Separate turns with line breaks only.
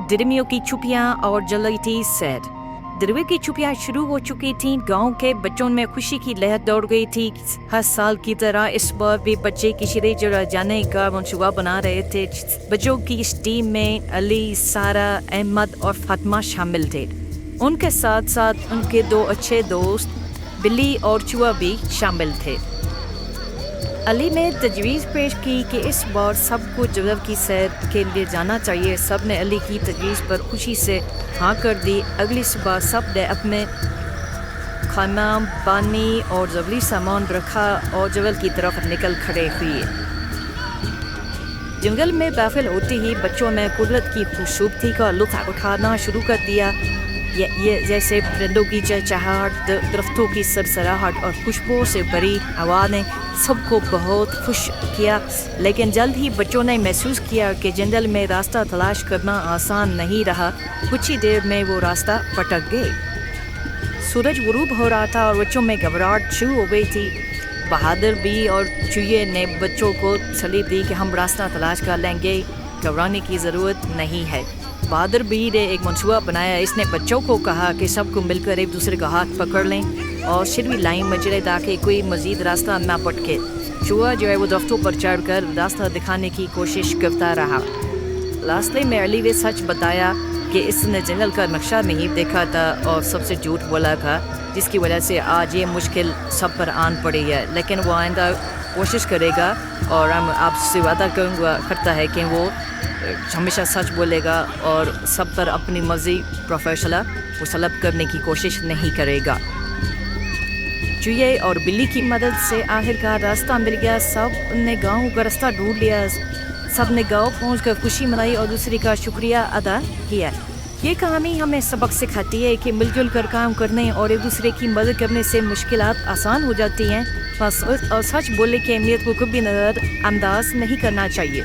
गर्मियों की छुट्टियां और जुलाई थी सैड। दरवे की छुट्टियां शुरू हो चुकी थीं। गांव के बच्चों में खुशी की लहर दौड़ गई थी। हर साल की तरह इस बार भी बच्चे किसी जगह जाने का मंसूबा बना रहे थे। बच्चों की इस टीम में अली, सारा, अहमद और फातिमा शामिल थे। उनके साथ साथ उनके दो अच्छे दोस्त बिल्ली और चूहा भी शामिल थे। अली ने तजवीज़ पेश की कि इस बार सबको जगह की सैर के लिए जाना चाहिए। सब ने अली की तजवीज़ पर खुशी से हाँ कर दी। अगली सुबह सब ने अपने खाना, पानी और ज़रूरी सामान रखा और जंगल की तरफ निकल खड़े हुए। जंगल में दाखिल होते ही बच्चों ने कुदरत की खूबसूरती का लुत्फ़ उठाना शुरू कर दिया। ये जैसे परिंदों की चहचहाहट, दरख्तों की सरसराहट और खुशबू से भरी हवा ने सबको बहुत खुश किया। लेकिन जल्द ही बच्चों ने महसूस किया कि जंगल में रास्ता तलाश करना आसान नहीं रहा। कुछ ही देर में वो रास्ता भटक गए। सूरज गुरूब हो रहा था और बच्चों में घबराहट शुरू हो गई थी। बहादुर बी और चूहे ने बच्चों को सलीब दी कि हम रास्ता तलाश कर लेंगे, घबराने की ज़रूरत नहीं है। बहादुर बी ने एक मंसूबा बनाया। इसने बच्चों को कहा कि सबको मिलकर एक दूसरे का हाथ पकड़ लें और सिरवी लाइन में चले ताकि कोई मज़ीद रास्ता ना भटके। चूहा जो है वो दफ्तों पर चढ़कर रास्ता दिखाने की कोशिश करता रहा। रास्ते में अली ने सच बताया कि इसने जंगल का नक्शा नहीं देखा था और सबसे झूठ बोला था, जिसकी वजह से आज ये मुश्किल सब पर आन पड़ी है। लेकिन वो आइंदा कोशिश करेगा और हम आपसे वादा करता है कि वो हमेशा सच बोलेगा और सब पर अपनी मर्जी प्रोफेशनल मुसलत करने की कोशिश नहीं करेगा। चूहे और बिल्ली की मदद से आखिरकार रास्ता मिल गया। सब ने गांव का रास्ता ढूंढ लिया। सब ने गांव पहुंचकर खुशी मनाई और दूसरे का शुक्रिया अदा किया। ये कहानी हमें सबक सिखाती है कि मिलजुल कर काम करने और एक दूसरे की मदद करने से मुश्किलात आसान हो जाती हैं। बस और सच बोलने की अहमियत को कभी नज़रअंदाज नहीं करना चाहिए।